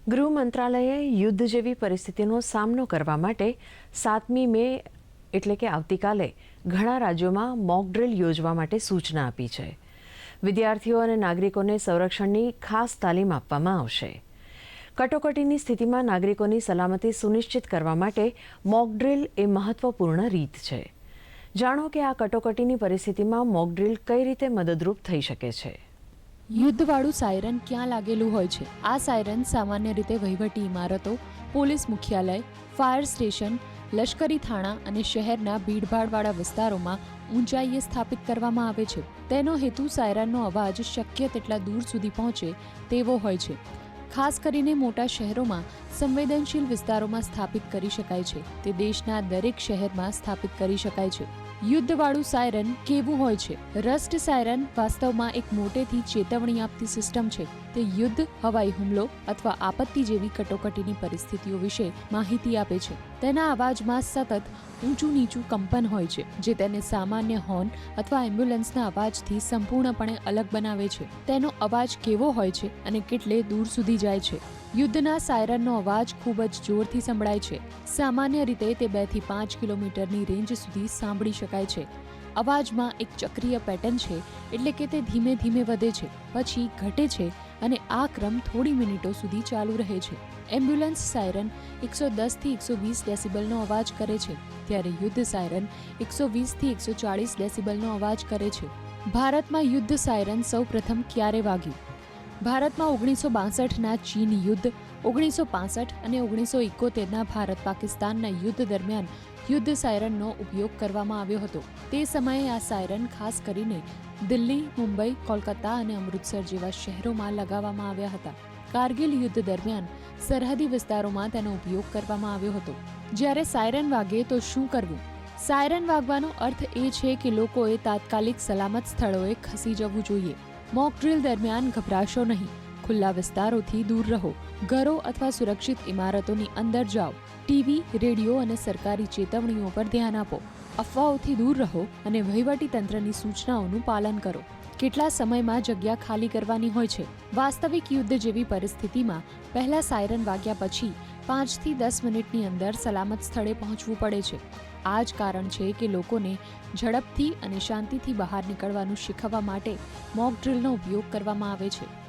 ગૃહ મંત્રાલયે યુદ્ધ જેવી પરિસ્થિતિનો સામનો કરવા માટે 7મી મે એટલે કે આવતીકાલે ઘણા રાજ્યોમાં મોક ડ્રિલ યોજવા માટે સૂચના આપી છે. વિદ્યાર્થીઓ અને નાગરિકોને સંરક્ષણની ખાસ તાલીમ આપવામાં આવશે. કટોકટીની સ્થિતિમાં નાગરિકોની સલામતી સુનિશ્ચિત કરવા માટે મોક ડ્રિલ એ મહત્વપૂર્ણ રીત છે. જાણો કે આ કટોકટીની પરિસ્થિતિમાં મોક ડ્રિલ કઈ રીતે મદદરૂપ થઈ શકે છે. યુદ્ધવાળું સાયરન ક્યાં લાગેલું હોય છે? આ સાયરન સામાન્ય રીતે વહીવટી ઇમારતો, પોલીસ મુખ્યાલય, ફાયર સ્ટેશન, લશ્કરી થાણા અને શહેરના ભીડભાડવાળા વિસ્તારોમાં ઊંચાઈએ સ્થાપિત કરવામાં આવે છે. તેનો હેતુ સાયરનનો અવાજ શક્ય તેટલા દૂર સુધી પહોંચે તેવો હોય છે. ખાસ કરીને મોટા શહેરોમાં સંવેદનશીલ વિસ્તારોમાં સ્થાપિત કરી શકાય છે. તે દેશના દરેક શહેરમાં સ્થાપિત કરી શકાય છે. યુદ્ધવાળું સાયરન કેવું હોય છે? રસ્ટ સાયરન વાસ્તવમાં એક મોટેથી ચેતવણી આપતી સિસ્ટમ છે. તે યુદ્ધ, હવાઈ હુમલો અથવા આપત્તિ જેવી કટોકટીની પરિસ્થિતિઓ વિશે માહિતી આપે છે. તેના અવાજમાં સતત ઊંચું નીચું કંપન હોય છે, જે તેને સામાન્ય હોર્ન અથવા એમ્બ્યુલન્સના અવાજથી સંપૂર્ણપણે અલગ બનાવે છે. તેનો અવાજ કેવો હોય છે અને કેટલે દૂર સુધી જાય છે? યુદ્ધના સાયરનનો અવાજ ખૂબ જ જોરથી સંભળાય છે. સામાન્ય રીતે તે 2 થી 5 કિલોમીટરની રેન્જ સુધી સાંભળી શકાય છે. અવાજમાં એક ચક્રીય પેટર્ન છે, એટલે કે તે ધીમે ધીમે વધે છે, પછી ઘટે છે અને આ ક્રમ થોડી મિનિટો સુધી ચાલુ રહે છે. એમ્બ્યુલન્સ સાયરન 110 થી 120 ડેસિબલનો અવાજ કરે છે, ત્યારે યુદ્ધ સાયરન 120 થી 140 ડેસિબલનો અવાજ કરે છે. ભારતમાં યુદ્ધ સાયરન સૌ પ્રથમ ક્યારે વાગ્યું? ભારતમાં 1962ના ચીન યુદ્ધ, 1965 અને 1971ના ભારત-પાકિસ્તાનના યુદ્ધ દરમિયાન યુદ્ધ સાયરનનો ઉપયોગ કરવામાં આવ્યો હતો. તે સમયે આ સાયરન ખાસ કરીને દિલ્હી, મુંબઈ, કોલકાતા અને અમૃતસર જેવા શહેરોમાં લગાવવામાં આવ્યા હતા. કારગિલ યુદ્ધ દરમિયાન સરહદી વિસ્તારોમાં તેનો ઉપયોગ કરવામાં આવ્યો હતો. જ્યારે સાયરન વાગે તો શું કરવું? સાયરન વાગવાનો અર્થ એ છે કે લોકોએ તાત્કાલિક સલામત સ્થળોએ ખસી જવું જોઈએ. મોક ડ્રિલ દરમિયાન ગભરાશો નહીં. ખુલ્લા વિસ્તારોથી દૂર રહો. ઘરો અથવા સુરક્ષિત ઇમારતોની અંદર જાઓ. ટીવી, રેડિયો અને સરકારી ચેતવણીઓ પર ધ્યાન આપો. અફવાઓથી દૂર રહો અને વહીવટી તંત્રની સૂચનાઓનું પાલન કરો. કેટલા સમયમાં જગ્યા ખાલી કરવાની હોય છે? વાસ્તવિક યુદ્ધ જેવી પરિસ્થિતિમાં પહેલા સાયરન વાગ્યા પછી 5 થી 10 મિનિટની અંદર સલામત સ્થળે પહોંચવું પડે છે. આ જ કારણ છે કે લોકોને ઝડપથી અને શાંતિથી બહાર નીકળવાનું શીખવવા માટે મોક ડ્રિલનો ઉપયોગ કરવામાં આવે છે.